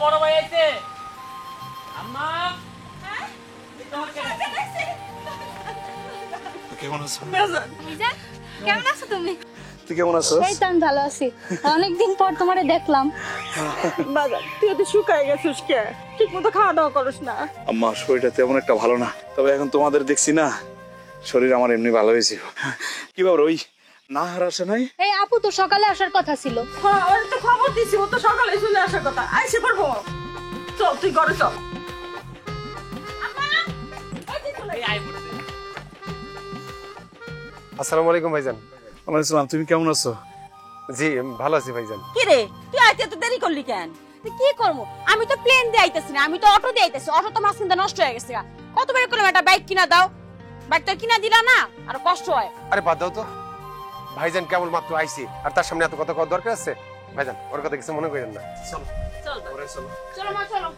বড় ভাই আইছে। আম্মা কেমন আছো? মিজান কেমন আছো তুমি? তুই কেমন আছো? এই তো আমি ভালো আছি। অনেকদিন পর তোমারে দেখলাম। বাজার তুই তো শুকায় গেছিস কে? ঠিক মতো খাওয়া দাওয়া করিস না। আম্মা শরীরটা তেমন একটা ভালো না, তবে এখন তোমাদের দেখছি না, শরীর আমার এমনি ভালো হয়েছে। কি ব্যাপার, ওই না হার আসে নাই? এই আপু তো সকালে আসার কথা ছিল। হ্যাঁ ওর তো খবর দিছি, ও তো সকালে চলে আসার কথা। আইসে পড়বো, চল তুই ঘরে চল। আসসালামু আলাইকুম ভাইজান। ওয়ালাইকুম আসসালাম। তুমি কেমন আছো? জি ভালো আছি ভাইজান। কি রে তুই আইতে এত দেরি করলি কেন? কি করবো, আমি তো প্লেন দিয়ে আইতেছি না, আমি তো অটো দিয়ে আইতেছি। অটো তো মাঝখানটা নষ্ট হয়ে গেছে। কতবার করলাম একটা বাইক কিনা দাও, বাইক তো কিনা দিলা না, আর কষ্ট হয়। আরে বাদ দাও তো, ভাইজান কেবল মাত্র আইছি, আর তার সামনে এত কথা কওয়ার দরকার আছে? ভাইজান ওর কথা কিছু মনে করেন না। চল চলো মা চলো।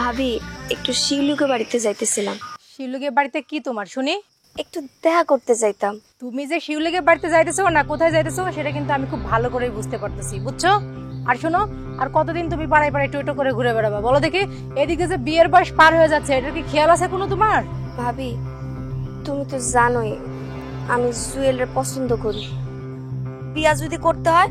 ভাবি একটু শিলুকে বাড়িতে যাইতেছিলাম। শিউলিকে বাড়িতে কি তোমার শুনি? একটু দেখা করতে যাইতাম। তুমি যে শিউলিকে বাড়িতে যাইতেছো না কোথায় যাইতেছো সেটা কিন্তু আমি খুব ভালো করে বুঝতে পারতেছি, বুঝছো? আর শোনো, আর কতদিন তুমি পাড়ায় পাড়ায় টোটো করে ঘুরে বেড়াবা বলো দেখি? এদিকে যে বিয়ের বয়স পার হয়ে যাচ্ছে, এটার কি খেয়াল আছে কোনো তোমার? ভাবি তুমি তো জানোই আমি জুয়েলের পছন্দ করি। বিয়া যদি করতে হয়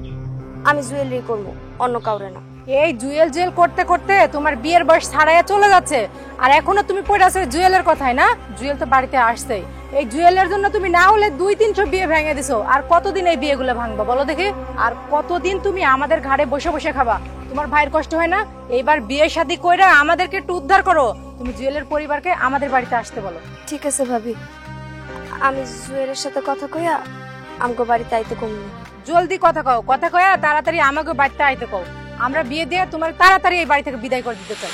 আমি জুয়েলেরই করবো, অন্য কাউরে না। এই জুয়েল জুয়েল করতে করতে তোমার বিয়ের বয়স ছাড়াইয়া চলে যাচ্ছে, আর এখনো তুমি পড়ে আছো জুয়েলের কথাই না? জুয়েল তো বাড়িতে আসছেই, এই জুয়েলের জন্য তুমি না হলে 2-300 বিয়ে ভেঙে দিছো। আর কতদিন এই বিয়েগুলো ভাঙবা বলো দেখি? আর কতদিন তুমি আমাদের ঘাড়ে বসে বসে খাবা? তোমার ভাইয়ের কষ্ট হয় না? এইবার বিয়ে শাদী কইরা আমাদেরকে একটু উদ্ধার করো। তুমি জুয়েলের পরিবারকে আমাদের বাড়িতে আসতে বলো। ঠিক আছে ভাবি, আমি জুয়েলের সাথে কথা কইয়া আমগো বাড়িতে আইতে কমনি। জলদি কথা কও, কথা কয়া তাড়াতাড়ি আমাকে বাড়িতে আইতে কও। আমরা বিয়ে দিয়ে তোমার তাড়াতাড়ি এই বাড়ি থেকে বিদায় করে দিতে চাই।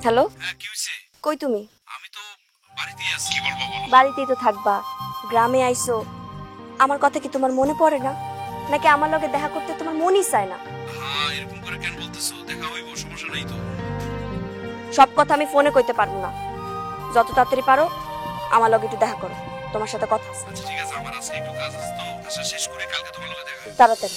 হ্যালো, হ্যাঁ কি হইছে? কই তুমি? আমি তো বাড়িতেই আছি। কি বলবো বলো? বাড়িতেই তো থাকবা, গ্রামে আইছো। আমার কথা কি তোমার মনে পড়ে না? নাকি আমার লগে দেখা করতে তোমার মনই চায় না? হ্যাঁ এরকম করে কেন বলতেছো? দেখা হইব, সমস্যা নাই তো। সব কথা আমি ফোনে কইতে পারবো না। যত তাড়াতাড়ি পারো আমার লগে একটু দেখা করো, তোমার সাথে কথা আছে। আচ্ছা ঠিক আছে, আমার আছে একটু কাজ আছে, তো কাজটা শেষ করে কালকে তোমার লগে দেখা হবে। তাড়াতাড়ি।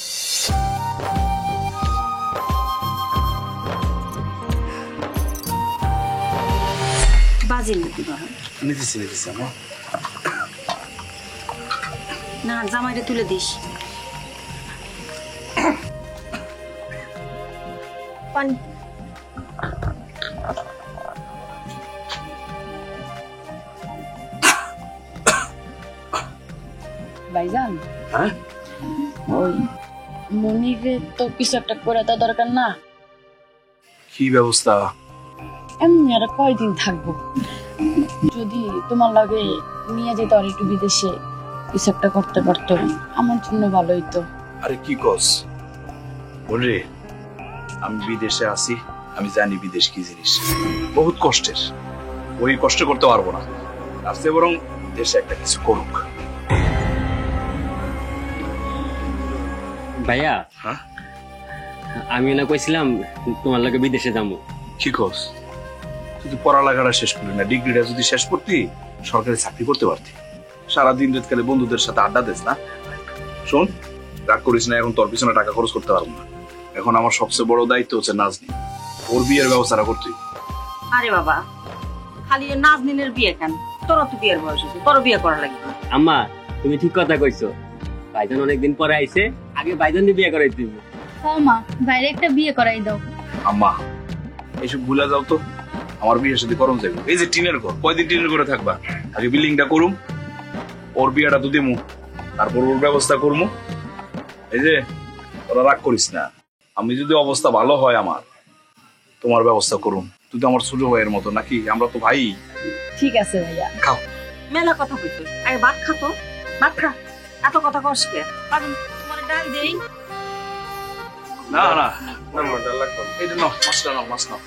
বাজি নাকি বাবা? নিতেছি আমার। না জামাইটা তুলে দিস। পানি ভাইজান, হ্যাঁ ওই মনিরে তো কিছু একটা করে দেওয়া দরকার না? কি ব্যবস্থা? এমনি আর কয়দিন থাকবো, যদি তোমার লাগে নিয়ে যেতে আর একটু বিদেশে কিছু একটা করতে পারতো আমার জন্য ভালো হইতো। আরে কি কস বলরে, আমি বিদেশে আছি, আমি জানি বিদেশ কি জিনিস, বহুত কষ্টের। ওই কষ্ট করতে পারবো না, তার চেয়ে বরং দেশে একটা কিছু করুক। ভাইয়া, হ্যাঁ আমি না কইছিলাম তোমার লগে বিদেশে যাবো। কি কস? তুই পড়ালেখাটা শেষ করলি না, ডিগ্রিটা যদি শেষ করতি সরকারি চাকরি করতে পারতি। সারাদিন রাতকালে বন্ধুদের সাথে আড্ডা দিস না। শোন, রাগ করিস না, এখন তোর পিছনে টাকা খরচ করতে পারবো না। এখন আমার সবচেয়ে বড় দায়িত্ব হচ্ছে নাজনি, ওর বিয়ের ব্যবস্থাটা করতে। আরে বাবা, খালি নাজনীনের বিয়ে কেন? তোরা তো বিয়ের বয়স হয়েছে, তোর বিয়ে করা লাগবে। আম্মা তুমি ঠিক কথা কইছো, ভাইজান অনেকদিন পরে আইছে, আগে ভাইজান দিয়ে বিয়ে করাই দিব। হ্যাঁ মা, বাইরে একটা বিয়ে করাই দাও। আম্মা এইসব ভুলে যাও তো, আমার বিয়ের সাথে করম যাইব। এই যে টিনের ঘর, কয়দিন টিনের ঘরে থাকবা? আগে বিল্ডিংটা করুম, ওর বিয়েটা তো দিমু, তারপর ওর ব্যবস্থা করবো। এই যে তোরা রাগ করিস না, আমি যদি অবস্থা ভালো হয় আমার, তোমার ব্যবস্থা করুম। তুই তো আমার ছোট ভাইয়ের মতো নাকি, আমরা তো ভাই। ঠিক আছে ভাইয়া। খাও। মেলা কথা কইতো, আগে ভাত খাতো, ভাত খা। এত কথা কষ্টে তোমার ডাল দেই। না না না ডাল লাগবে না। এটা নাও, মাছটা নাও, মাছ নাও।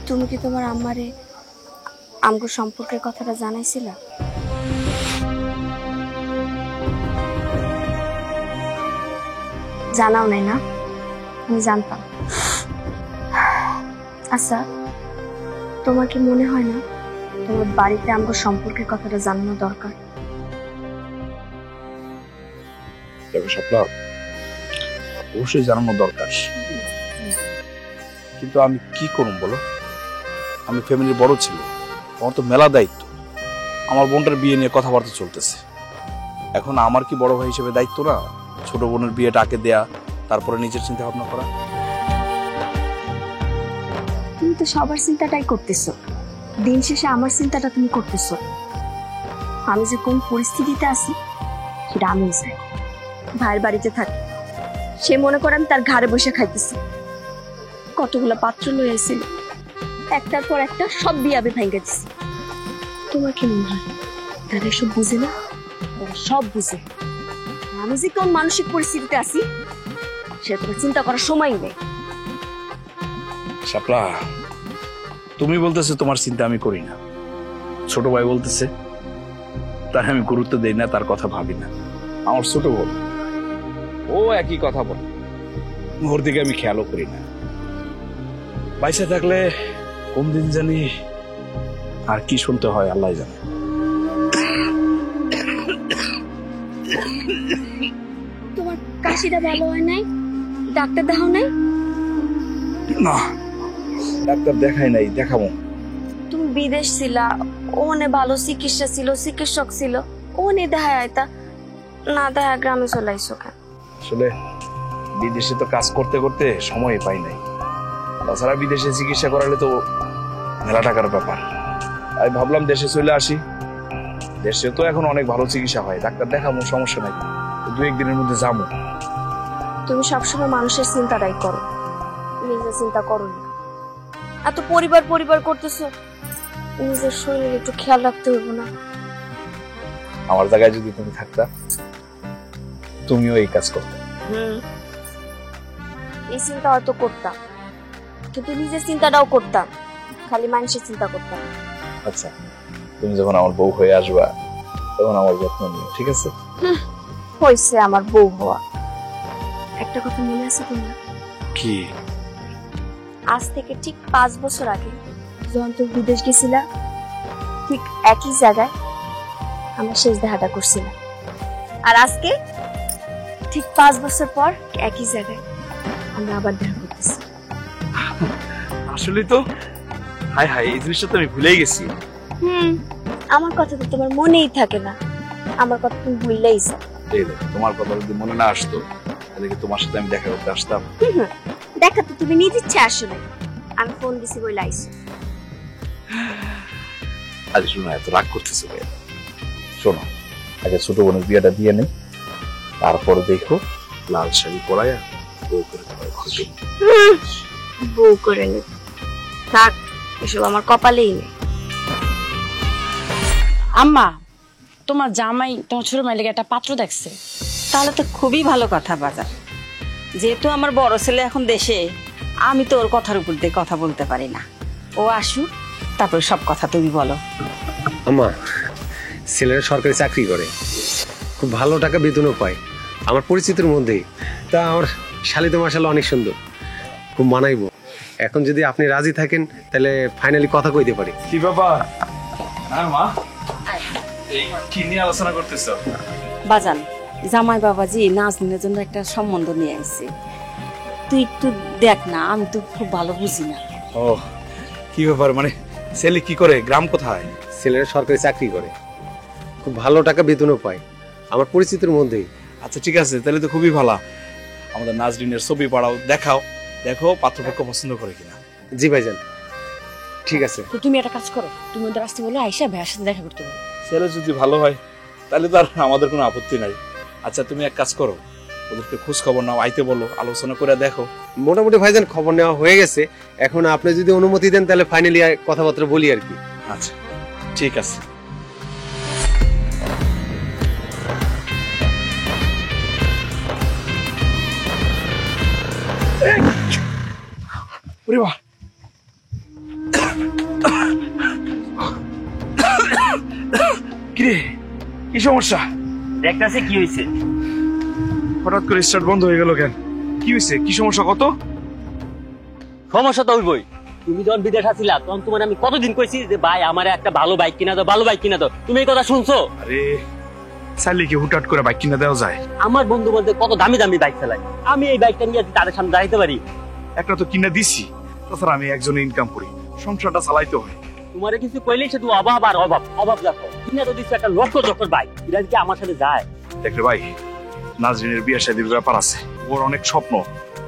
তুমি কি তোমার আম্মারে আমগো সম্পর্কের কথাটা জানাইছিলা? জানাও নাই না? আমি জানতাম। আচ্ছা, তোমার কি মনে হয় না তোমার বাড়িতে আমগো সম্পর্কের কথাটা জানানো দরকার? দেখো শাপলা, অবশ্যই জানানো দরকার, কিন্তু আমি কি করব বলো? আমি ফ্যামিলির বড় ছিল, আমার তো মেলা দায়িত্ব। আমার বোনটার বিয়ে নিয়ে কথাবার্তা চলতেছে। এখন আমার কি বড় ভাই হিসেবে দায়িত্ব না ছোট বোনের বিয়েটা আগে দেয়া, তারপরে নিজের চিন্তা ভাবনা করা? তুমি তো সবার চিন্তাটাই করতেছো, দিন শেষে আমার চিন্তাটা তুমি করতেছো। আমি যে কোন পরিস্থিতিতে আছি সেটা আমি জানি। ভাইয়ের বাড়িতে থাকি, সে মনে করে আমি তার ঘরে বসে খাইতেছি। কতগুলো পাত্র লয়ে আসছিল, একটার পর একটা সব বিয়াবে ভেঙে দিছি। তোমার কি মনে হয় তারা এসব বুঝে না? ওরা সব বুঝে। আমি যে কোন মানসিক পরিস্থিতিতে আছি সেটা তোমার চিন্তা করার সময় নেই। শাপলা, তুমি বলতেছো তোমার চিন্তা আমি করি না, ছোট ভাই বলতেছে তার আমি গুরুত্ব দেই না, তার কথা ভাবি না। আমার ছোট বোন, ও একই কথা বলে, ওর দিকে আমি খেয়ালও করি না। বাইসে থাকলে কোন দিন জানি আর কি শুনতে হয় আল্লাহ জানে। তোমার কাশিটা ভালো হয় নাই? ডাক্তার দেখাও নাই? না, ডাক্তার দেখাই নাই, দেখাবো। তুমি বিদেশ ছিলা, ওনে ভালো চিকিৎসা ছিল, চিকিৎসক ছিল, ওনে দেখায় আইতা না, দেখা গ্রামে চলে আইসো কেন? আসলে বিদেশে তো কাজ করতে করতে সময় পাই নাই। তাছাড়া বিদেশে চিকিৎসা করালে তো মেলা টাকার ব্যাপার। আমি ভাবলাম দেশে চলে আসি, দেশে তো এখন অনেক ভালো চিকিৎসা হয়, ডাক্তার দেখাবো, সমস্যা নাই, 2-1 দিনের মধ্যে যাবো। তুমি সবসময় মানুষের চিন্তাটাই করো, নিজের চিন্তা করো না। এত পরিবার পরিবার করতেছো, নিজের শরীরে একটু খেয়াল রাখতে হইব না? আমার জায়গায় যদি তুমি থাকতা, তুমিও এই কাজ করতে। এই চিন্তা হয়তো করতাম, কিন্তু নিজের চিন্তাটাও করতাম, খালি মানুষের চিন্তা করতাম। আচ্ছা, তুমি যখন আমার বউ হয়ে আসবা তখন আমার যত্ন নিও, ঠিক আছে? হয়েছে আমার বউ হওয়া। একটা কথা মনে আছে তোমার? কি? আজ থেকে ঠিক 5 বছর আগে যখন তুমি বিদেশ গেছিলা, ঠিক একই জায়গায় আমরা শেষ দেখাটা করছিলাম। আর আজকে ঠিক 5 বছর পর একই জায়গায় আমরা আবার দেখা করতেছি। আসলে তো হাই হাই, এই জিনিসটা তো আমি ভুলেই গেছি। আমার কথা তো তোমার মনেই থাকে না, আমার কথা তুমি ভুললেই যাও। এই দেখো, তোমার কথা যদি মনে না আসতো তাহলে কি তোমার সাথে আমি দেখা করতে আসতাম? দেখা তো তুমি নিজ ইচ্ছে আসো নাই, আমি ফোন দিছি বলে আইসো। আজ শোনো, এত রাগ করতেছো ভাই। শোনো, আগে ছোট বোনের বিয়েটা দিয়ে নেই, তারপরে দেখো লাল শাড়ি পরায়া বউ করে তোমার ঘরে। বউ করে নেব, থাক, এসব আমার কপালেই নেই। আম্মা, তোমার জামাই তোমার ছোট মাইলের একটা পাত্র দেখছে। তাহলে তো খুবই ভালো কথা বাজার। যেহেতু আমার বড় ছেলে এখন দেশে, আমি তো ওর কথার উপর দিয়ে কথা বলতে পারি না। ও আসুক, তারপর সব কথা তুমি বলো। আম্মা, ছেলেরা সরকারি চাকরি করে, খুব ভালো টাকা বেতনও পায়, আমার পরিচিতির মধ্যেই। তা আমার শালি তো মাশাআল্লাহ অনেক সুন্দর, খুব মানাইবো। এখন যদি আপনি রাজি থাকেন তাহলে ফাইনালি কথা কইতে পারি। কি ব্যাপার? হ্যাঁ মা, এই কি নিয়ে আলোচনা করতেছ? বাজান, জামাই বাবাজি নাজনীনের জন্য একটা সম্বন্ধ নিয়ে আসছে, তুই একটু দেখ না, আমি তো খুব ভালো বুঝি না। ও, কি ব্যাপার? মানে ছেলে কি করে, গ্রাম কোথায়? ছেলেরা সরকারি চাকরি করে, খুব ভালো টাকা বেতনও পায়, আমার পরিচিতির মধ্যেই। আচ্ছা ঠিক আছে, তাহলে তো খুবই ভালো। আমাদের নাজরিনের ছবি পাড়াও, দেখাও, দেখো পাত্রপক্ষ পছন্দ করে কিনা। জি ভাইজান। ঠিক আছে। তো তুমি একটা কাজ করো, তুমি ওদের আসতে বলো আইসা ভাইয়ের সাথে দেখা করতে বলো। ছেলে যদি ভালো হয় তাহলে তো আর আমাদের কোনো আপত্তি নাই। আচ্ছা তুমি এক কাজ করো, ওদেরকে খোঁজ খবর নাও, আইতে বলো, আলোচনা করে দেখো। মোটামুটি ভাইজান খবর নেওয়া হয়ে গেছে, এখন আপনি যদি অনুমতি দেন তাহলে ফাইনালি কথাবার্তা বলি আর কি। আচ্ছা ঠিক আছে। ওরে বাবা, কিরে কি সমস্যা? দেখতেছে কি হয়েছে? হঠাৎ করে স্টার্ট বন্ধ হয়ে গেল কেন? কি হয়েছে? কি সমস্যা কত? সমস্যা তো হইবই। তুমি যখন বিদেশ আছিলা তখন তোমার আমি কতদিন কইছি যে ভাই আমার একটা ভালো বাইক কিনা দাও, ভালো বাইক কিনা দাও, তুমি এই কথা শুনছো? আরে চাইলে কি হুটহাট করে বাইক কিনে দেওয়া যায়? আমার বন্ধু বলতে কত দামি দামি বাইক চালায়, আমি এই বাইকটা নিয়ে তাদের সামনে দাঁড়াইতে পারি? একটা তো কিনে দিছি, তাছাড়া আমি একজনে ইনকাম করি, সংসারটা চালাইতে হয়। তোমারে কিছু কইলেই শুধু অভাব আর অভাব, অভাব দেখো। কিনা তো দিচ্ছে একটা লক্ষ লক্ষর বাইক, এটা কি আমার সাথে যায়? দেখলে ভাই, নাজরিনের বিয়ে শাদীর ব্যাপার আছে, ওর অনেক স্বপ্ন,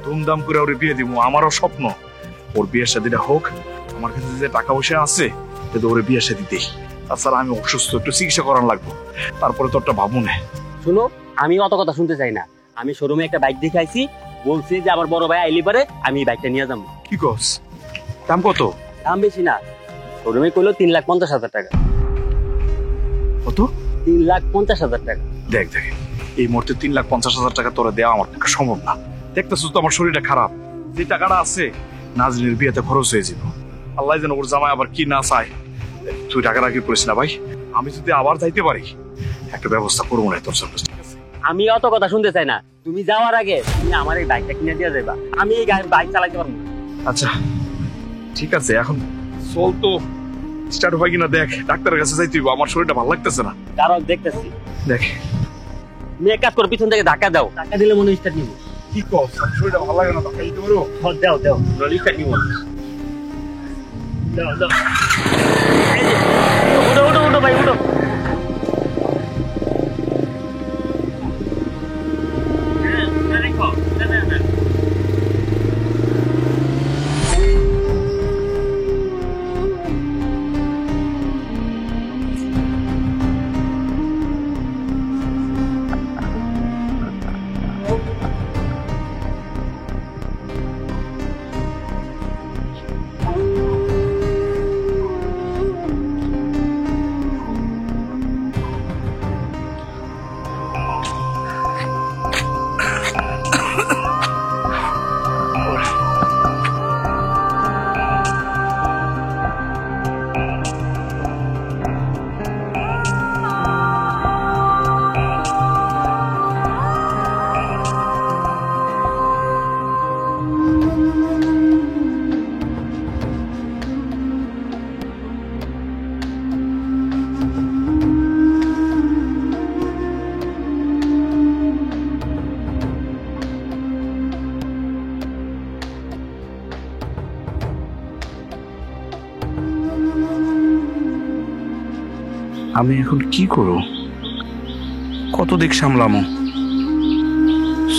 ধুমধাম করে ওর বিয়ে দিব, আমারও স্বপ্ন ওর বিয়ে শাদীটা হোক। আমার কাছে যে টাকা পয়সা আছে কিন্তু ওর বিয়ে শাদী দেই, তাছাড়া আমি অসুস্থ, একটু চিকিৎসা করার লাগবো, তারপরে তো একটা ভাবু না। শুনো, আমি অত কথা শুনতে চাই না। আমি শোরুমে একটা বাইক দেখে আইছি, বলছি যে আমার বড় ভাই আইলি পারে আমি এই বাইকটা নিয়ে যাবো। কি কস? দাম কত? দাম বেশি না, শোরুমে কইলো 3,50,000 টাকা। কত? 3,50,000 টাকা। দেখ দেখ, এই মুহূর্তে 3,50,000 টাকা তোরা দেওয়া আমার পক্ষে সম্ভব না। দেখতেছ তো আমার শরীরটা খারাপ, যে টাকাটা আছে নাজরিনের বিয়েতে খরচ হয়ে যাব। আল্লাহ যেন ওর জামাই আবার কি না চায়। তুই টাকা রাখি করিস না ভাই, আমি যদি আবার যাইতে পারি একটা ব্যবস্থা করবো না তোর সাথে। আমি অত কথা শুনতে চাই না, তুমি যাওয়ার আগে তুমি আমার এই বাইকটা কিনে দিয়ে যাবা, আমি এই বাইক চালাতে পারবো না। আচ্ছা ঠিক আছে, এখন চল তো, স্টার্ট হয় কিনা দেখ, ডাক্তারের কাছে যাইতে হইব, আমার শরীরটা ভালো লাগতেছে না। কারণ দেখতেছি, দেখ তুমি এক কাজ করো, পিছন থেকে ধাক্কা দাও, ধাক্কা দিলে মনে হয় স্টার্ট নিব। কি কস? আমার শরীরটা ভালো লাগে না, ধাক্কা দিতে পারো? দাও দাও, নলি স্টার্ট নিব। দাও দাও, এই যে, উঠো উঠো উঠো ভাই, উঠো। আমি এখন কি করব? কত দিক সামলামো?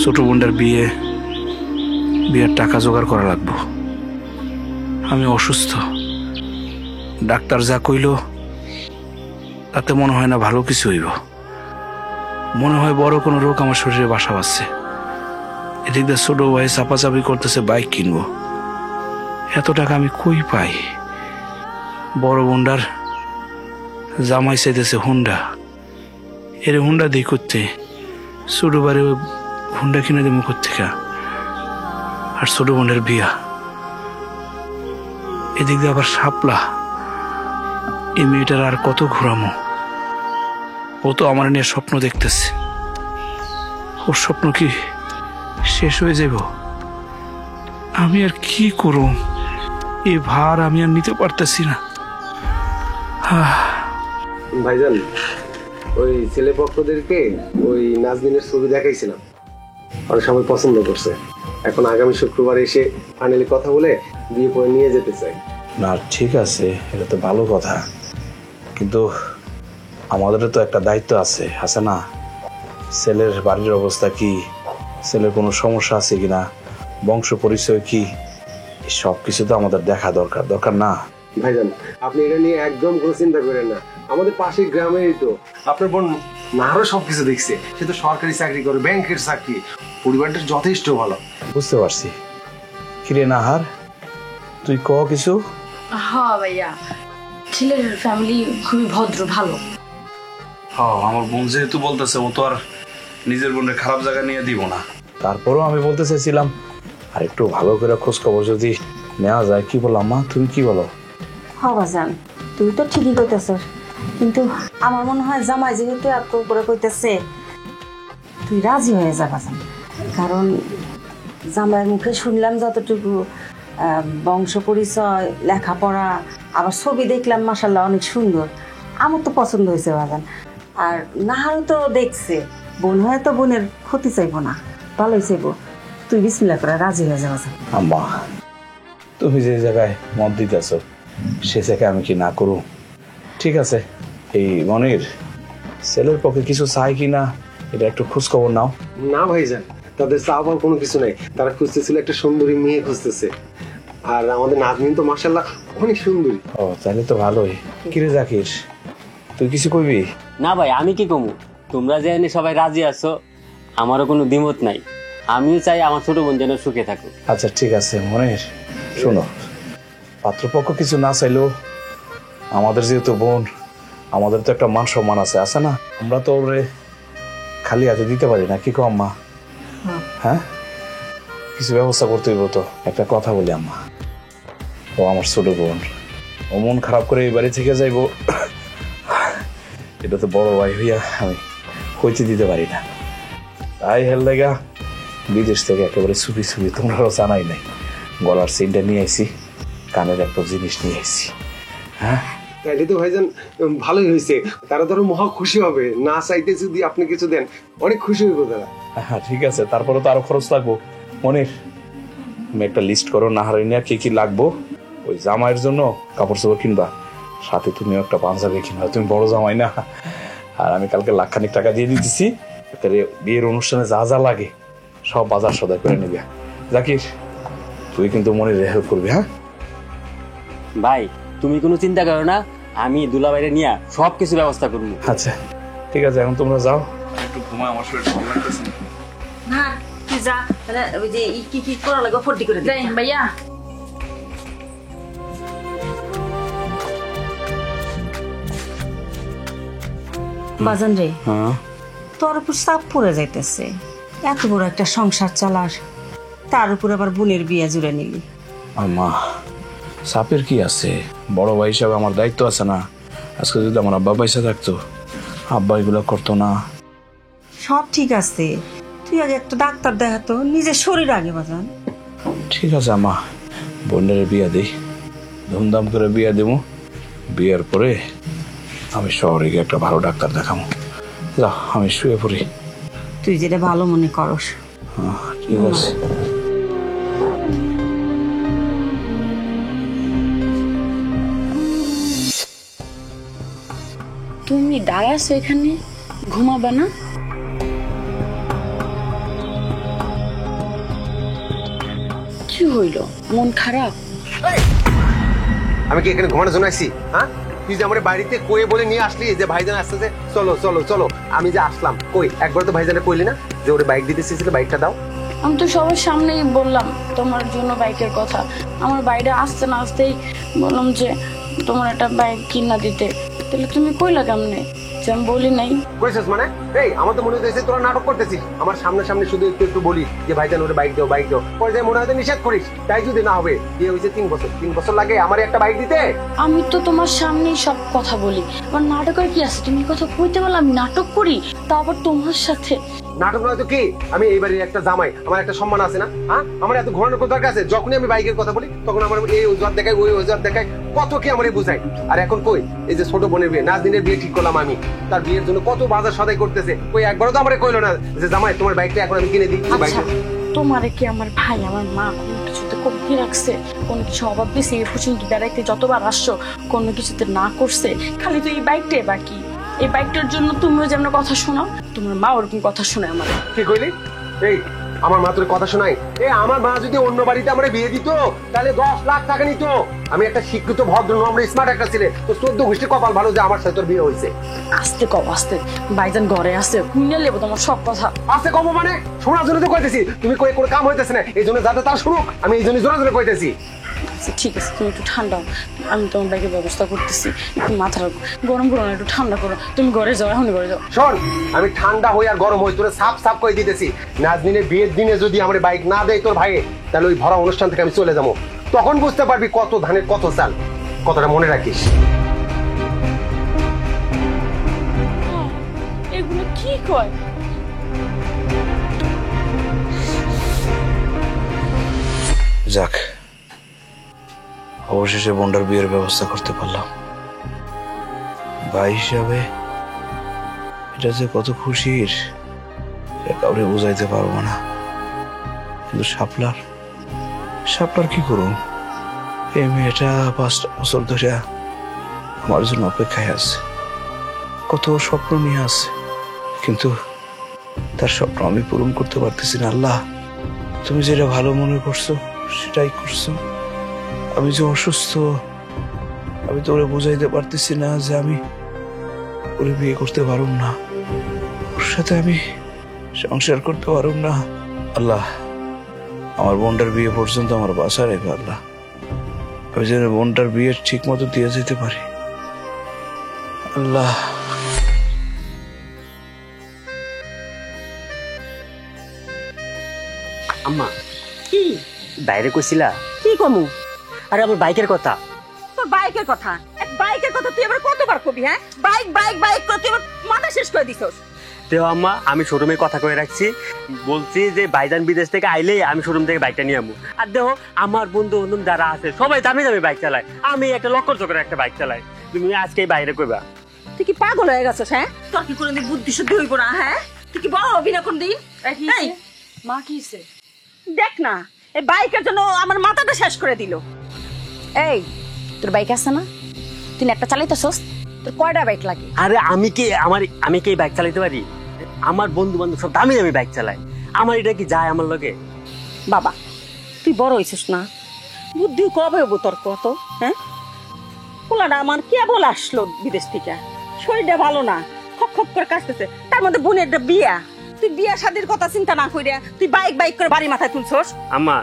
ছোট বোনটার বিয়ের টাকা জোগাড় করা লাগবো। আমি অসুস্থ, ডাক্তার যা কইল তাতে মনে হয় না ভালো কিছু হইব। মনে হয় বড় কোনো রোগ আমার শরীরে বাসা বাঁধছে। এদিক দিয়ে ছোট ভাই চাপাচাপি করতেছে বাইক কিনবো, এত টাকা আমি কই পাই? বড় বোনটার জামাই চাইতেছে হুন্ডা, এর হুন্ডা দিই করতে, ছোট বারে হুন্ডা কিনে দেবো কোথেকে? আর ছোট বোনের বিয়া, এদিক দিয়ে আবার শাপলা, এই মেয়েটার আর কত ঘুরামো? ও তো আমার নিয়ে স্বপ্ন দেখতেছে, ওর স্বপ্ন কি শেষ হয়ে যাব? আমি আর কি করব? এই ভার আমি আর নিতে পারতেছি না। ভাইজান, ওই ছেলে পক্ষদেরকে ওই নাজমিনের ছবি দেখাইছিলাম, অনেক সময় পছন্দ করছে। এখন আগামী শুক্রবার এসে ফাইনালি কথা বলে বিয়ে করে নিয়ে যেতে চাই। না ঠিক আছে, এটা তো ভালো কথা, কিন্তু আমাদেরও তো একটা দায়িত্ব আছে, আছে না? ছেলের বাড়ির অবস্থা কি, ছেলের কোনো সমস্যা আছে কিনা, বংশ পরিচয় কি, সব কিছু তো আমাদের দেখা দরকার না? ভাইজান আপনি এটা নিয়ে একদম কোনো চিন্তা করেন না, আমাদের পাশের গ্রামেই তো আপনার বোন নাহারও সবকিছু দেখছে, সে তো সরকারি চাকরি করে, ব্যাংকের চাকরি, পরিবারটা যথেষ্ট ভালো। বুঝতে পারছি। কিরে নাহার, তুই ক কিছু। হ্যাঁ ভাইয়া, ছেলের ফ্যামিলি খুবই ভদ্র, ভালো। হ্যাঁ, আমার বোন যেহেতু বলতেছে, ও তো আর নিজের বোনের খারাপ জায়গা নিয়ে দিব না। তারপরেও আমি বলতে চাইছিলাম আর একটু ভালো করে খোঁজ খবর যদি নেওয়া যায়। কি বললাম মা, তুমি কি বলো? বাজান তুই তো ঠিকই কইতেছ, কিন্তু আমার মনে হয় জামাই যেহেতু এত করে কইতেছে, তুই রাজি হয়ে যা বাজান। কারণ জামাইয়ের মুখে শুনলাম যতটুকু বংশ পরিচয়, লেখাপড়া, আবার ছবি দেখলাম মাশাআল্লাহ অনেক সুন্দর। আমার তো পছন্দ হয়েছে বাজান। আর নাহারও তো দেখছে, বোন হয়ে তো বোনের ক্ষতি চাইবো না, ভালোই চাইবো। তুই বিসমিল্লাহ করে রাজি হয়ে যা বাজান। আম্মা, তুমি যে জায়গায় মত দিতেছ সে জায়গায় আমি কি না করু? ঠিক আছে, এই মনির ছেলের পক্ষে কিছু চাই কি না এটা একটু খোঁজ খবর নাও। না ভাইজান, তাদের চাওয়ার কোনো কিছু নাই, তারা খুঁজতেছিল একটা সুন্দরী মেয়ে খুঁজতেছে, আর আমাদের নাজমিন তো মাশাআল্লাহ অনেক সুন্দরী। ও তাহলে তো ভালোই। কিরে জাকির, তুই কিছু কইবি? না ভাই, আমি কি কমু? তোমরা যে এনে সবাই রাজি আছো, আমারও কোনো দ্বিমত নাই। আমিও চাই আমার ছোট বোন যেন সুখে থাকুক। আচ্ছা ঠিক আছে মনির, শোনো, পাত্রপক্ষ কিছু না চাইলেও আমাদের যেহেতু বোন, আমাদের তো একটা মান সম্মান আছে, আছে না? আমরা তো ওরে খালি হাতে দিতে পারি না, কি কো আম্মা? হ্যাঁ, কিছু ব্যবস্থা করতে হইব তো। একটা কথা বলি আম্মা, ও আমার ছোট বোন, ও মন খারাপ করে এই বাড়ি থেকে যাইবো, এটা তো বড় ভাই হইয়া আমি হইতে দিতে পারি না। তাই হেল লাগা বিদেশ থেকে একেবারে সুপি সুপি, তোমরাও জানাই নাই, গলার চেইনটা নিয়ে আইছি, কানের একটা জিনিস নিয়ে আইছি। হ্যাঁ তাইলে তো ভাইজান ভালোই হয়েছে, তারা ধরো মহা খুশি হবে। না চাইতে যদি আপনি কিছু দেন অনেক খুশি হইব তারা। হ্যাঁ ঠিক আছে, তারপরে তো আরো খরচ লাগবো। মনির, তুমি একটা লিস্ট করো নাহারে নিয়ে কি কি লাগবো। ওই জামাইয়ের জন্য কাপড় চোপড় কিনবা, সাথে তুমি একটা পাঞ্জাবি কিনবা, তুমি বড় জামাই না। আর আমি কালকে লাখখানিক টাকা দিয়ে দিতেছি, বিয়ের অনুষ্ঠানে যা যা লাগে সব বাজার সদাই করে নিবি। জাকির, তুই কিন্তু মনির হেল্প করবি। হ্যাঁ ভাই, তুমি কোনো চিন্তা করো না, আমি দুলাভাইরে নিয়ে সবকিছু ব্যবস্থা করবো। আচ্ছা ঠিক আছে, এখন তোমরা যাও, একটু ঘুমাই, আমার শরীর ভালো লাগতেছে না। না তুই যা, তাহলে ওই যে কি কি করা লাগবে ফটি করে যাই ভাইয়া। বাজান রে, হ্যাঁ তোর উপর চাপ পড়ে যাইতেছে, এত বড় একটা সংসার চালার, তার উপর আবার বোনের বিয়ে জুড়ে নিলি। আম্মা, সাপের কি আছে? বড় ভাই হিসাবে আমার দায়িত্ব আছে না? আজকে যদি আমার আব্বা পয়সা থাকতো, আব্বা এগুলো করতো না। সব ঠিক আছে, তুই আগে একটা ডাক্তার দেখাতো, নিজের শরীর আগে বাজান। ঠিক আছে আম্মা, বোনের বিয়া দিই, ধুমধাম করে বিয়া দেবো। বিয়ার পরে আমি শহরে গিয়ে একটা ভালো ডাক্তার দেখাবো। যা, আমি শুয়ে পড়ি। তুই যেটা ভালো মনে করস। হ্যাঁ ঠিক আছে। তুমি দাঁড়াছো এখানে, ঘুমাবে না? কি হইল, মন খারাপ? আমি কি এখানে ঘুমানোর জন্য আসছি? হ্যাঁ, তুই যে আমার বাড়িতে কয়ে বলে নিয়ে আসলি যে ভাইজান আসতেছে, চলো চলো চলো, আমি যে আসলাম, কই একবার তো ভাইজানে কইলি না যে ওরে বাইক দিতে চেয়েছিল, বাইকটা দাও। আমি তো সবার সামনেই বললাম তোমার জন্য বাইকের কথা। আমার বাইরে আসতে না আসতেই বললাম যে তোমার একটা বাইক কিনা দিতে। তাহলে তুমি কইলা কেমনে যে আমি বলি নাই? কইছিস মানে? এই আমার তো মনে হচ্ছে তোরা নাটক করতেছিস। আমার সামনে সামনে শুধু একটু একটু বলি যে ভাইজান ওরে বাইক দাও বাইক দাও, পরে যে মনে হয় নিষেধ করিস। তাই যদি না হবে, বিয়ে হয়েছে 3 বছর লাগে আমার একটা বাইক দিতে। আমি তো তোমার সামনেই সব কথা বলি, আমার নাটকের কি আছে? তুমি কথা কইতে বলো আমি নাটক করি, তা আবার তোমার সাথে। নাটক নয় তো কি? আমি এই বাড়ির একটা জামাই, আমার একটা সম্মান আছে না? হ্যাঁ, আমার এত ঘোরানোর দরকার আছে? যখনই আমি বাইকের কথা বলি তখন আমার এই অজুহাত দেখায়, ওই অজুহাত দেখায়, কত কি আমার বুঝাই। আর এখন কই, এই যে ছোট বোনের বিয়ে, নাজদিনের বিয়ে ঠিক করলাম আমি, তার বিয়ের জন্য কত বাজার সদাই করতেছে, ওই একবারও তো আমার কইলো না যে জামাই তোমার বাইকটা এখন আমি কিনে দিই। আচ্ছা, তোমারে কি আমার ভাই আমার মা কোনো কিছুতে কমতি রাখছে? কোনো কিছু অভাব দিছে? এই পর্যন্ত বেড়াইতে যতবার আসছো কোনো কিছুতে না করছে? খালি তো এই বাইকটাই বাকি। এই বাইকটার জন্য তুমিও যেমন কথা শোনাও, তোমার মা ওরকম কথা শোনে আমার। কি কইলি? এই আমার মা তোর কথা শোনাই। আমার মা যদি অন্য বাড়িতে আমরা বিয়ে দিত তাহলে 10 লাখ টাকা নিত। আমি একটা শিক্ষিত ভদ্র নম্র স্মার্ট একটা ছেলে, তো 14 গোষ্ঠীর কপাল ভালো যে আমার সাথে তোর বিয়ে হয়েছে। আস্তে কম আস্তে, ভাইজান ঘরে আছে, শুনে লেবো তোমার সব কথা। আস্তে কম মানে শোনার জন্য তো কইতেছি, তুমি কই কোনো কাম হইতেছে না, এই জন্য যাতে তার শুনুক আমি এই জন্য জোরে জোরে কইতেছি। আচ্ছা ঠিক আছে, তুমি একটু ঠান্ডা হও, আমি তোমার বাইকের ব্যবস্থা করতেছি। একটু মাথা গরম করো না, একটু ঠান্ডা করো। তুমি ঘরে যাও, এখনই ঘরে যাও। শোন, আমি ঠান্ডা হই আর গরম হই তোরে সাফ সাফ কই দিতেছি, নাজনীনের বিয়ের দিনে যদি আমার বাইক না দেয় তোর ভাইয়ে, তাহলে ওই ভরা অনুষ্ঠান থেকে আমি চলে যাবো। তখন বুঝতে পারবি কত ধানের কত চাল। কথাটা মনে রাখিস। এগুলো কি কয়? যাক, অবশেষে বোনটার বিয়ের ব্যবস্থা করতে পারলাম। ভাই হিসাবে এটা যে কত খুশির এটা কাউরে বুঝাইতে পারবো না। কিন্তু শাপলার কি করুন, এই মেয়েটা 5টা বছর ধরে আমার জন্য অপেক্ষায় আছে, কত স্বপ্ন নিয়ে আছে, কিন্তু তার স্বপ্ন আমি পূরণ করতে পারতেছি না। আল্লাহ, তুমি যেটা ভালো মনে করছো সেটাই করছো। আমি যে অসুস্থ, আমি তো ওরে বুঝাইতে পারতেছি না যে আমি ওরে বিয়ে করতে পারুম না, ওর সাথে আমি সংসার করতে পারুম না। আল্লাহ, আমার বোনটার বিয়ে পর্যন্ত আমার বাসা রেখো আল্লাহ, আমি যেন বোনটার বিয়ে ঠিক মতো দিয়ে যেতে পারি আল্লাহ। আম্মা কি বাইরে কইছিলা? কি কমু? আরে আমার বাইকের কথা। তোর বাইকের কথা, বাইকের কথা তুই এবার কতবার কবি? হ্যাঁ, বাইক বাইক বাইক করে তুই মাথা শেষ করে দিছস। দেহ আম্মা, আমি শোরুমে কথা কয়ে রাখছি, বলছি যে ভাইজান বিদেশ থেকে আইলেই আমি শোরুম থেকে বাইকটা নিয়ে আমু। আর দেহ আমার বন্ধু বান্ধব যারা আছে সবাই দামি দামি বাইক চালায়, আমি একটা লক্কর চক্কর একটা বাইক চালাই। তুমি আজকে বাইরে কইবা? তুই কি পাগল হয়ে গেছিস? হ্যাঁ, তোর কি কোনোদিন বুদ্ধি শুদ্ধি হইব না? হ্যাঁ, তুই কি বড় হবি না কোনদিন? মা কি হইছে? দেখ না, এই বাইকের জন্য আমার মাথাটা শেষ করে দিল। এই, তোর বাইক আছে না? তুই একটা চালাইতেছস, তোর কয়টা বাইক লাগে? আরে আমি কি বাইক চালাইতে পারি? আমার বন্ধু বান্ধব সব দামি দামি বাইক চালায়, আমার এটা কি যায় আমার লগে? বাবা, তুই বড় হইছিস না, বুদ্ধি কবে হবো তোর কত? হ্যাঁ, পোলাটা আমার কেবল আসলো বিদেশ থেকে, শরীরটা ভালো না, খপ খপ করে কাশতেছে, তার মধ্যে বোনের একটা বিয়া। তুই বিয়া শাদীর কথা চিন্তা না কইরা তুই বাইক বাইক করে বাড়ি মাথায় তুলছস। আম্মা,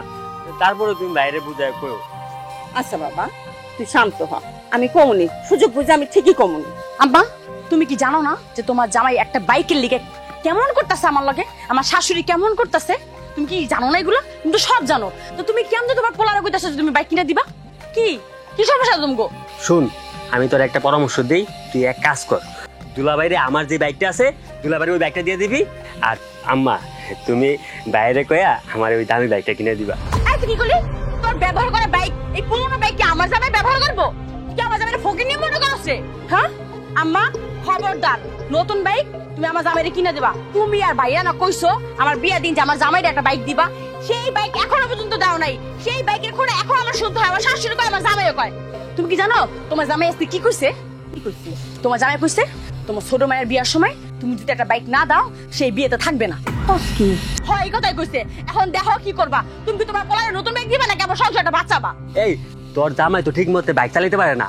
তারপরে তুমি বাইরে বুঝায় কইও। আচ্ছা বাবা, তুই শান্ত হ, আমি কমুনি, সুযোগ বুঝে আমি ঠিকই কমুনি। আব্বা, তুমি কি জানো না যে তোমার জামাই একটা বাইকের লিগে কেমন করতেছে আমার লগে, আমার শাশুড়ি কেমন করতেছে? তুমি কি জানো না এগুলো? তুমি তো সব জানো। তো তুমি কেমন তোমার পোলারে কইতাছো যে তুমি বাইক কিনে দিবা? কি কি সমস্যা তুমগো? শুন, আমি তোর একটা পরামর্শ দেই, তুই এক কাজ কর, দুলাভাইরে আমার যে বাইকটা আছে দুলাভাইরে ওই বাইকটা দিয়ে দিবি, আর আম্মা তুমি বাইরে কয়া আমার ওই দামি বাইকটা কিনে দিবা। এই তুই কি করলি? তোর ব্যবহার করা বাইক, এই পুরনো বাইক কি আমার জামাই ব্যবহার করবো? কি আমার জামাইরে ফকিনি মনে করছে? হ্যাঁ আম্মা, খবরদার, নতুন বাইক তুমি আমার জামাইরে কিনে দিবা। তুমি আর ভাইয়া না কইছো আমার বিয়া দিন যে আমার জামাইরে একটা বাইক দিবা, সেই বাইক এখনো পর্যন্ত দাও নাই। সেই বাইকের খোঁড়ে এখন আমার শুনতে হয়, আমার শাশুড়ি কয়, আমার জামাইও কয়। তুমি কি জানো তোমার জামাই আজকে কি কইছে? কি কইছে তোমার জামাই? কইছে তোমার ছোট মায়ের বিয়ার সময় তুমি যদি একটা বাইক না দাও সেই বিয়েতে থাকবে না। হয় এই কথাই কইছে। এখন দেখো কি করবা, তুমি কি তোমার পোলারে নতুন বাইক দিবা নাকি আমার সংসারটা বাঁচাবা? এই তোর জামাই তো ঠিক মতো বাইক চালাতে পারে না,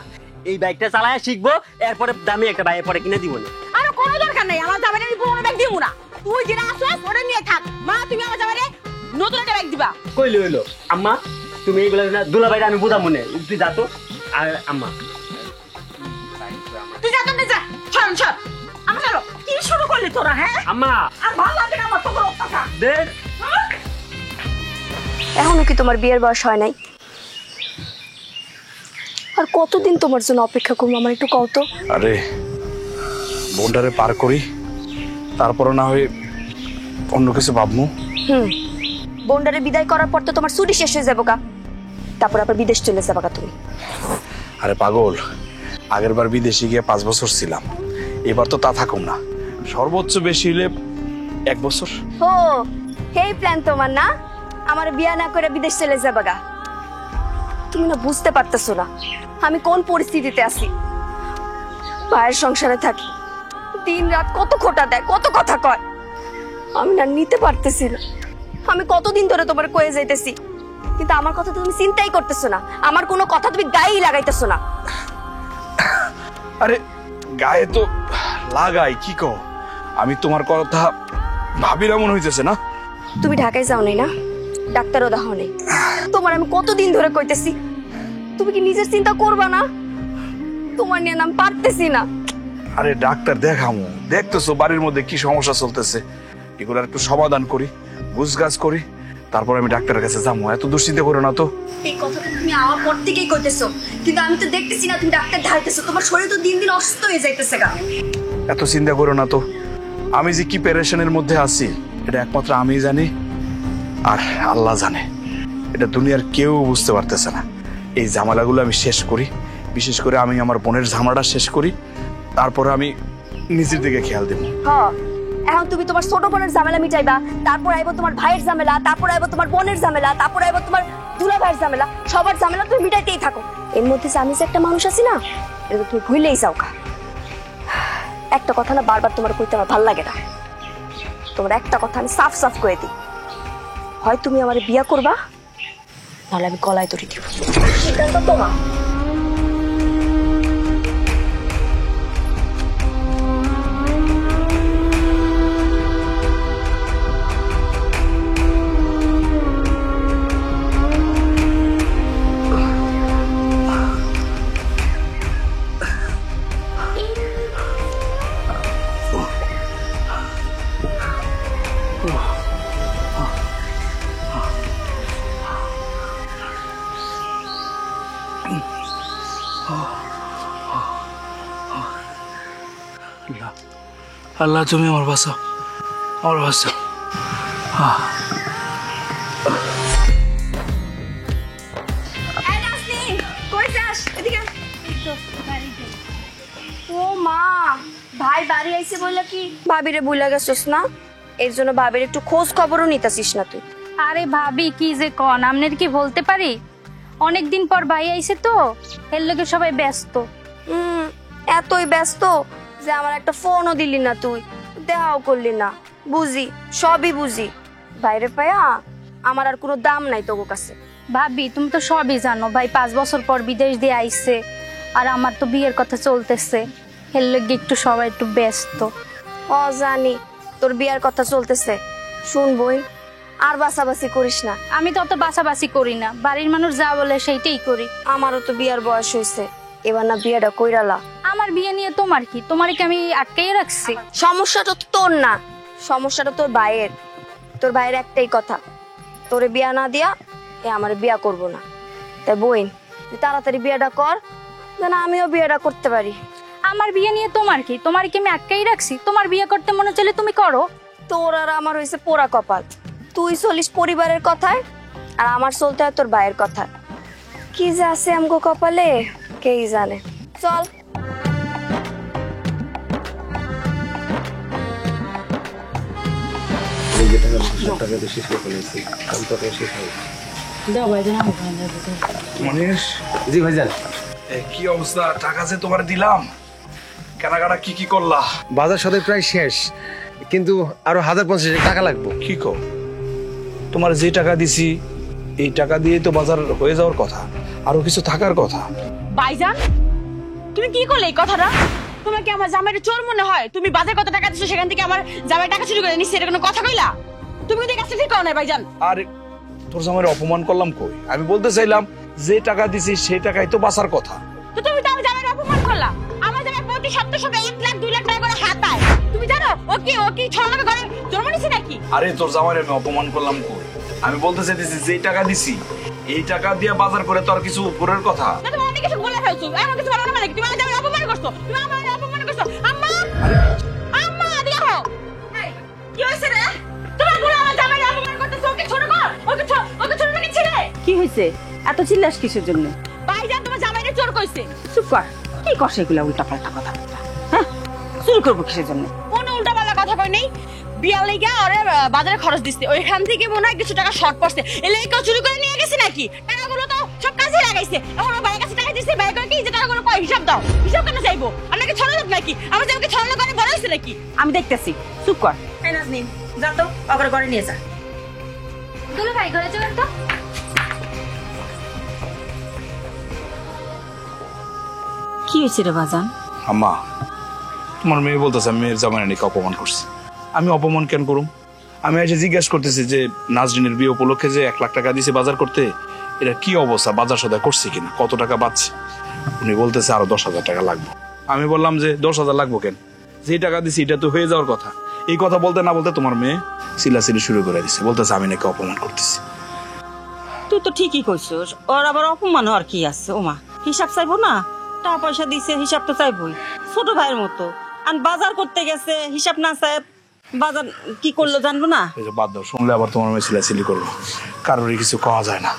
এই বাইকটা চালায় শিখবো, এরপরে দামি একটা বাইক পরে কিনে দিব না। আর কোনো দরকার নাই, আমার জামাইরে আমি পুরনো বাইক দিব না। তুই যেটা আসছ ওটা নিয়ে থাক। মা, তুমি আমার জামাইরে নতুন একটা বাইক দিবা। কইলে হইলো আম্মা, তুমি এইগুলা না দুলাভাইরে আমি বুঝাবো না, তুই যা তো। আর আম্মা তুই যা, তুমি যা, ছড় ছড়। আমার চলো, কি শুরু করলি তোরা? হ্যাঁ আম্মা, আর ভালো লাগে না আমার তোর কথা। দে। এখনো কি তোমার বিয়ের বয়স হয় নাই? আর কতদিন তোমার জন্য অপেক্ষা করবো আমার একটু কও তো। আরে বোনটারে পার করি, তারপরে না হয় অন্য কিছু ভাবমু। বোনডারে বিদায় করার পর তো তোমার ছুটি শেষ হয়ে যাবো গা, তারপর আবার বিদেশ চলে যাবো গা তুমি। আরে পাগল, আগের বার বিদেশে গিয়ে 5 বছর ছিলাম, এবার তো তা থাকুম না, সর্বোচ্চ বেশি হলে 1 বছর। ও, এই প্ল্যান তোমার না, আমার বিয়া না করে বিদেশ চলে যাবো গা। তুমি না বুঝতে পারতেছো না আমি কোন পরিস্থিতিতে আছি। ভাইয়ের সংসারে থাকি, দিন রাত কত খোটা দেয়, কত কথা কয়, আমি না নিতে পারতেছি না। আমি কতদিন ধরে তোমার কয়ে যাইতেছি, কিন্তু আমার কথা তো তুমি চিন্তাই করতেছো না, আমার কোনো কথা তুমি গায়েই লাগাইতেছো না। আরে গায়ে তো লাগাই, কি কও? আমি তোমার কথা ভাবি না মনে হইতেছে না? তুমি ঢাকায় যাও নাই না, ডাক্তারও দেখাও নেই, তোমার আমি কতদিন ধরে কইতেছি, তুমি কি নিজের চিন্তা করবা না? তোমার নিয়ে নাম পারতেছি না। আরে ডাক্তার দেখামু, দেখতেছো বাড়ির মধ্যে কি সমস্যা চলতেছে, এগুলোর একটু সমাধান করি, বুঝগাছ করি, তারপর আমি ডাক্তারের কাছে যাবো। এত দুশ্চিন্তা করো না তো। এই কথাটা তুমি আমার পর থেকেই কইতেছো, কিন্তু আমি তো দেখতেছি না তুমি ডাক্তার ধাইতেছো, তোমার শরীর তো দিন দিন অসুস্থ হয়ে যাইতেছে গা। এত চিন্তা করো না তো, আমি যে কি পেরেশানের মধ্যে আছি এটা একমাত্র আমি জানি আর আল্লাহ জানে, এটা দুনিয়ার কেউ বুঝতে পারতেছে না। এই ঝামেলাগুলো আমি শেষ করি, বিশেষ করে আমি আমার বোনের ঝামেলাটা শেষ করি, তারপর আমি নিজের দিকে খেয়াল দেবো। হ্যাঁ, এখন তুমি তোমার ছোট বোনের ঝামেলা মিটাইবা, তারপর আইবো তোমার ভাইয়ের ঝামেলা, তারপর আইবো তোমার বোনের ঝামেলা, তারপর আইবো তোমার দুলা ভাইয়ের ঝামেলা, সবার ঝামেলা তুমি মিটাইতেই থাকো। এর মধ্যে যে আমি যে একটা মানুষ আছি না, এটা তো তুমি ভুলেই যাও খা। একটা কথা না বারবার তোমার কইতে আমার ভাল লাগে না, তোমার একটা কথা আমি সাফ সাফ কয়ে দিই, হয় তুমি আমার বিয়া করবা, নাহলে আমি গলায় দড়ি দিব। সিদ্ধান্ত তোমার। আল্লাহ তুমি আমার বাঁচাও, আমার বাঁচাও। ও মা, ভাই বাড়ি আইছে বলে কি ভাবিরে বুইলা গেছস না? এর জন্য ভাবির একটু খোঁজ খবরও নিতাছিস না তুই? আরে ভাবি কি যে কন, আপনার কি বলতে পারি, অনেকদিন পর ভাই আইছে তো, এর লগে সবাই ব্যস্ত। এতই ব্যস্ত যে আমার একটা ফোনও দিলি না, তুই দেখাও করলি না। বুঝি, সবই বুঝি, বাইরে পায়া আমার আর কোনো দাম নাই তোর কাছে। ভাবি তুমি তো সবই জানো, ভাই 5 বছর পর বিদেশ দিয়ে আইছে, আর আমার তো বিয়ের কথা চলতেছে, এর লগে একটু সবাই একটু ব্যস্ত। ও জানি তোর বিয়ার কথা চলতেছে, শুন বোন, আর বাসাবাসি করিস না। আমি তো অত বাসাবাসি করি না, বাড়ির মানুষ যা বলে সেইটাই করি। আমারও তো বিয়ার বয়স হয়েছে, এবার না বিয়েটা কইরালা। আমার বিয়ে নিয়ে তোমার কি, তোমার কি আমি আটকাই রাখছি? সমস্যাটা তো তোর না, সমস্যাটা তোর ভাইয়ের। তোর ভাইয়ের একটাই কথা, তোরে বিয়া না দিয়া এ আমার বিয়া করব না। তাই বোন, তুই তাড়াতাড়ি বিয়েটা কর, যেন আমিও বিয়েটা করতে পারি। আমার বিয়ে নিয়ে তোমার কি, তোমার কি আমি আটকাই রাখছি? তোমার বিয়ে করতে মনে চলে তুমি করো। তোর আর আমার হয়েছে পোড়া কপাল, তুই চলিস পরিবারের কথায় আর আমার চলতে হয় তোর ভাইয়ের কথায়। কি যে আছে আমগো কপালে কেই জানে। চল। মনীষ, জি ভাইজান। কি অবস্থা? টাকা যে তোমার দিলাম, কেনাকাটা কি কি করলা? বাজার সদাই প্রায় শেষ, কিন্তু আরো 1050 টাকা লাগবে। কি কও? তোমার যে টাকা দিছি এই টাকা দিয়ে তো বাজার হয়ে যাওয়ার কথা, আরো কিছু থাকার কথা। ভাইজান তুমি কি করলে এই কথাটা? তোমার কি আমার জামাইয়ের চোর মনে হয়? তুমি বাজার কত টাকা দিছো সেখান থেকে আমার জামাই টাকা চুরি করে নিচ্ছে, এটা কোনো কথা কইলা? তুমি কিন্তু কাছে ঠিক করো না ভাইজান। আরে তোর জামাইয়ের অপমান করলাম কই? আমি বলতে চাইলাম যে টাকা দিছি সেই টাকাই তো বাঁচার কথা। তো তুমি তো আমার জামাইয়ের অপমান করলা। আমার জামাই প্রতি সপ্তাহে 1 লাখ 2 লাখ টাকা করে হাতায়। তুমি জানো ও কি ছড়ানো ঘরে জন্ম নিছে নাকি? আরে তোর জামাইয়ের আমি অপমান করলাম কই? আমি বলতে চাইতেছি যে টাকা দিছি এই টাকা দিয়ে বাজার করে তোর কিছু উপরের কথা। না তুমি অনেক কিছু বলে ফেলছো, এমন কিছু বলো না। তুমি আমার জামাইয়ের অপমান করছো, তুমি আমার অপমান করছো। আম্মা, আম্মা দেখো কি হইছে রে? তোমার বলে আমার জামাইয়ের অপমান করতেছো। ওকে ছোট কর, ওকে ছোট নাকি ছেলে? কি হয়েছে? এত চিল্লাস কিসের জন্য? ভাইজান তোমার জামাইয়ের চোর কইছে। চুপ কর, কি করছে এগুলা উল্টা পাল্টা কথা? হ্যাঁ, চুরি করবো কিসের জন্য? কোনো উল্টা পাল্টা কথা কই নাই। বিয়া লেগে ওরে বাজারে খরচ দিচ্ছে, ওইখান থেকে মনে হয় কিছু টাকা শর্ট পড়ছে, এলে কেউ চুরি করে নিয়ে গেছে নাকি? টাকাগুলো তো সব কাজে লাগাইছে। এখন ওর ভাইয়ের কাছে টাকা দিচ্ছে, ভাই করে কি যে টাকাগুলো কয় হিসাব দাও। হিসাব কেন চাইবো? আপনাকে ছড়ানো নাকি? আমার জামাইকে ছড়ানো করে বড় হয়েছে নাকি? আমি দেখতেছি, চুপ কর। নাজনীন যা তো আবার ঘরে নিয়ে যা। দুলা ভাই ঘরে চলেন তো। কি হয়েছে রে বাজান? আম্মা, তোমার মেয়ে বলতেছে আমি মেয়ের জামাই নাকি অপমান করছি। আমি অপমান কেন করুম? আমি এসে জিজ্ঞাসা করতেছি যে নাজরিনের বিয়ে উপলক্ষে যে 1 লাখ টাকা দিয়েছে বাজার করতে, এটা কি অবস্থা, বাজার সদায় করছে কিনা, কত টাকা পাচ্ছে? উনি বলতেছে আরো 10,000 টাকা লাগবে। আমি বললাম যে 10,000 লাগবো কেন, যে টাকা দিছি এটা তো হয়ে যাওয়ার কথা। এই কথা বলতে না বলতে তোমার মেয়ে চিল্লাচিল্লি শুরু করে দিচ্ছে, বলতেছে আমি নাকি অপমান করতেছি। তুই তো ঠিকই কইছিস, ওর আবার অপমান হওয়ার কি আছে? ওমা, হিসাব চাইবো না? টাকা পয়সা দিছে, হিসাব তো চাইবই, ছোট ভাইয়ের মতো। আর বাজার করতে গেছে, হিসাব না চাই বাজার কি করলো জানবো না? এই যে বাদ দাও, শুনলে আবার তোমার মেয়ে চিল্লাচিল্লি করবো, কারোরই কিছু কওয়া যায় না।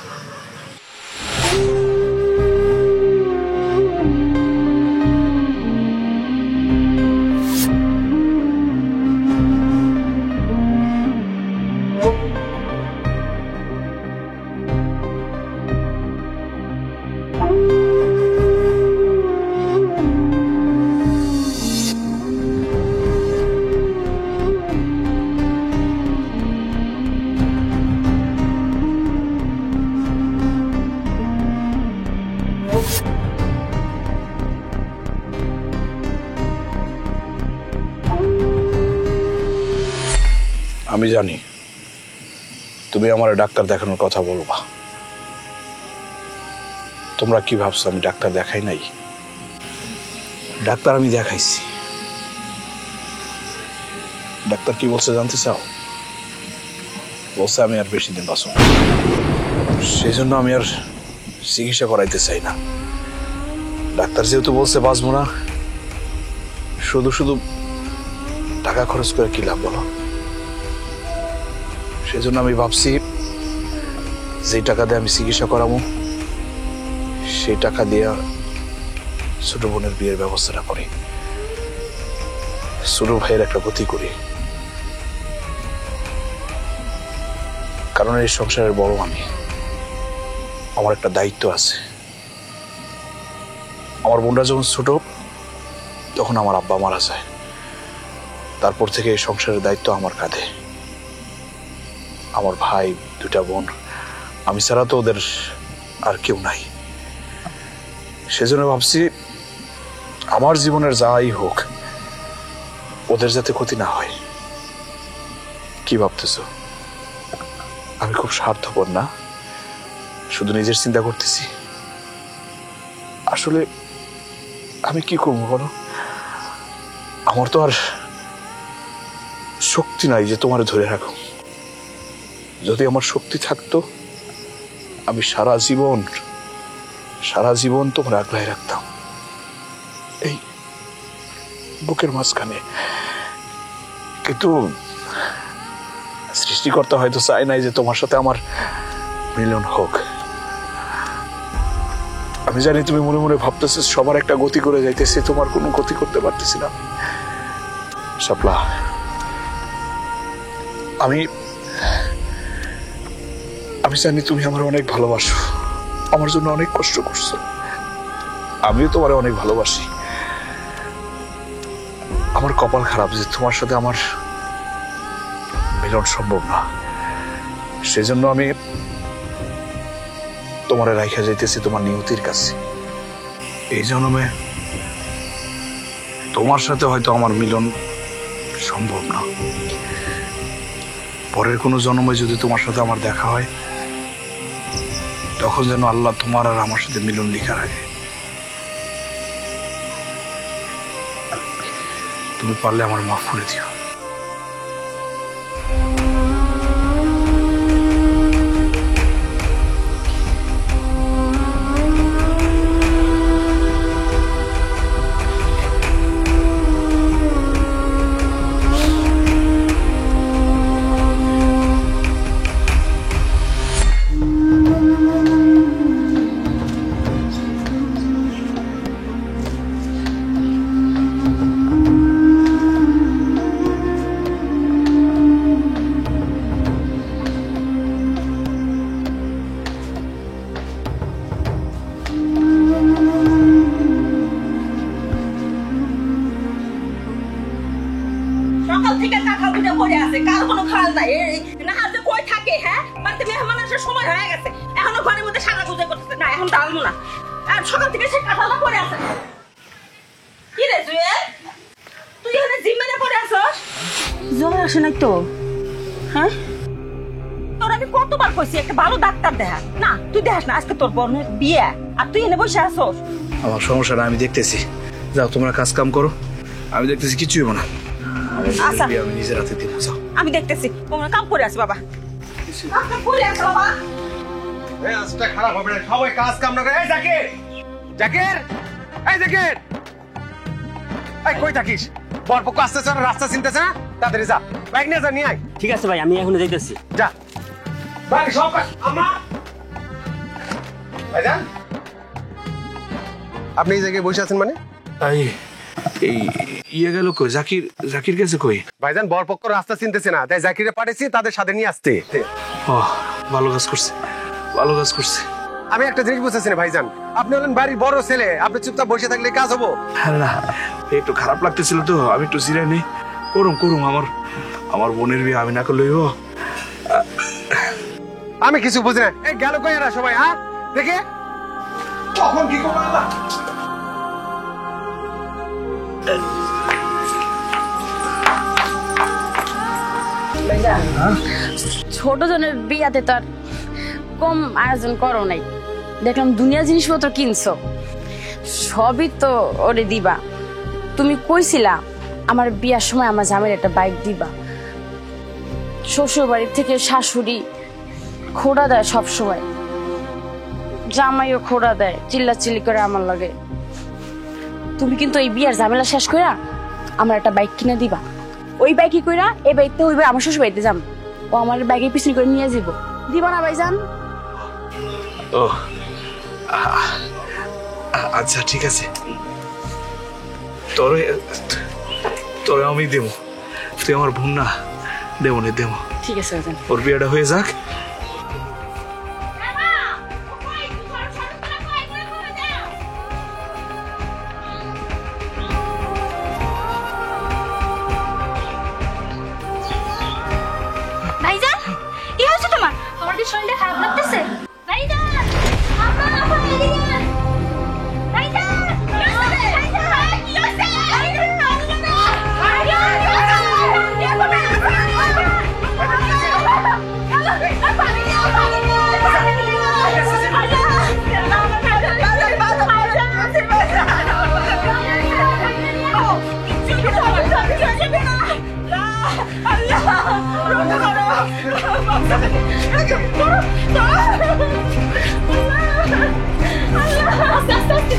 আমি জানি তুমি আমার ডাক্তার দেখানোর কথা বলবা। তোমরা কি ভাবছো আমি ডাক্তার দেখাই নাই? ডাক্তার আমি দেখাইছি। ডাক্তার কি বলছে জানতে চাও? বলছে আমি আর বেশি দিন বাঁচব, সেই জন্য আমি আর চিকিৎসা করাইতে চাই না। ডাক্তার যেহেতু বলছে বাঁচবো না, শুধু শুধু টাকা খরচ করে কি লাভ বলো? সেজন্য আমি ভাবছি যে টাকা দিয়ে আমি চিকিৎসা করাবো, সেই টাকা দিয়ে ছোট বোনের বিয়ের ব্যবস্থাটা করি, ছোট ভাইয়ের একটা গতি করি। কারণ এই সংসারের বড় আমি, আমার একটা দায়িত্ব আছে। আমার বোনরা যখন ছোট তখন আমার আব্বা মারা যায়, তারপর থেকে এই সংসারের দায়িত্ব আমার কাঁধে। আমার ভাই, 2টা বোন, আমি ছাড়া তো ওদের আর কেউ নাই। সেজন্য ভাবছি আমার জীবনের যাই হোক ওদের যাতে ক্ষতি না হয়। কি ভাবতেছো আমি খুব স্বার্থপর না? শুধু নিজের চিন্তা করতেছি? আসলে আমি কি করবো বলো? আমার তো আর শক্তি নাই যে তোমার ধরে রাখো। যদি আমার শক্তি থাকতো আমি সারা জীবন তোমার আগলায় রাখতাম এই বুকের মাঝখানে। কিন্তু সৃষ্টিকর্তা হয়তো চায় নাই যে তোমার সাথে আমার মিলন হোক। আমি জানি তুমি মনে মনে ভাবতেছো সবার একটা গতি করে যাইতেছে, তোমার কোনো গতি করতে পারতেছি না। শাপলা, আমি জানি তুমি আমার অনেক ভালোবাসো, আমার জন্য অনেক কষ্ট করছো। আমিও তোমার অনেক ভালোবাসি। আমার কপাল খারাপ যে তোমার সাথে আমার মিলন সম্ভব না। সেজন্য আমি তোমারে রাইখা যাইতেছি তোমার নিয়তির কাছে। এই জন্মে তোমার সাথে হয়তো আমার মিলন সম্ভব না, পরের কোনো জন্মে যদি তোমার সাথে আমার দেখা হয় তখন যেন আল্লাহ তোমার আর আমার সাথে মিলন লিখা রাখে। তুমি পারলে আমার মাফ করে দিও। সকাল থেকে টাকা উঠে পড়ে আছে, কার কোনো খাল নাই। না হাতে কই থাকে নাকি? হ্যাঁ, বাড়িতে মেহমান আসার সময় হয়ে গেছে, এখনো ঘরের মধ্যে সাজা গুজা করতেছে না, এখন ডালবো না। আর সকাল থেকে সে কাঁঠালটা পড়ে আছে। কি রে জুয়েল, তুই এখানে জিম্মেদার পড়ে আছস? জ্বর আসে নাই তো? হ্যাঁ, তোর আমি কতবার কইছি একটা ভালো ডাক্তার দেখা। না, তুই দেখাস না, আজকে তোর বোনের বিয়ে আর তুই এনে বসে আছস। আমার সমস্যাটা আমি দেখতেছি, যাও তোমরা কাজ কাম করো, আমি দেখতেছি কিছুই না। আচ্ছা, আমি নিজের হাতে দিব, যাও। আমি দেখতেছি তোমরা কাম করে আছো বাবা। কাম করে আছো বাবা। এই আজটা খারাপ হবে না, সবাই কাজ কাম না করে। এই জাকির, জাকির, এই জাকির, এই কই থাকিস? বরপক্ষ আসতেছে না, রাস্তা চিনতেছে না, তাড়াতাড়ি যা, বাইক নিয়ে যা, নিয়ে আয়। ঠিক আছে ভাই, আমি এখনো যাইতেছি। যা ভাই, সব কাজ। আম্মা, ভাইজান, আপনি এই জায়গায় বসে আছেন মানে? এই ইয়ে গেল কই? জাকির, জাকির গেছে কই? ভাইজান, বরপক্ষ রাস্তা চিনতেছে না, তাই জাকিরে পাঠাইছি তাদের সাথে নিয়ে আসতে। ও, ভালো কাজ করছে, ভালো কাজ করছে। আমি একটা জিনিস বুঝতেছি না ভাইজান, আপনি হলেন বাড়ির বড় ছেলে, আপনি চুপচাপ বসে থাকলে কাজ হবো? হ্যাঁ না, একটু খারাপ লাগতেছিল তো, আমি একটু জিরাই নেই। করুম করুম, আমার বোনের বিয়ে আমি না করলে হইব? আমি কিছু বুঝি না। এই গেল কই এরা সবাই? হ্যাঁ, দেখে কখন কি করবো আল্লাহ। ছোট জনের বিয়াতে তো আর কম আয়োজন করো নাই। দেখলাম দুনিয়া জিনিসপত্র কিনছো, সবই তো ওরে দিবা। তুমি কইছিলা আমার বিয়ার সময় আমার জামাইয়ের একটা বাইক দিবা। শ্বশুর বাড়ির থেকে শাশুড়ি খোড়া দেয় সব সময়, জামাইও খোড়া দেয়, চিল্লাচিল্লি করে আমার লাগে। তুমি কিন্তু এই বিয়ার ঝামেলা শেষ কইরা আমার একটা বাইক কিনে দিবা। ওই বাইকই কইরা এই বাইকতে হইবে আমার শ্বশুর বাড়িতে যাম, ও আমার বাইকের পিছনে করে নিয়ে যাব। দিবা না ভাইজান? ও আচ্ছা, ঠিক আছে, তোরে তোরে আমি দেবো, তুই আমার বোন না, দেবো নে দেবো। ঠিক আছে ভাইজান, ওর বিয়েটা হয়ে যাক। ভাইজান, কি হয়েছে তোমার? তোমার কি শরীরটা খারাপ লাগতেছে? ভাইজান, আম্মা, আপা, এদিকে আয়। ভাইজান, কি হয়েছে? ভাইজান, কি হয়েছে? আল্লাহ, আস্তে আস্তে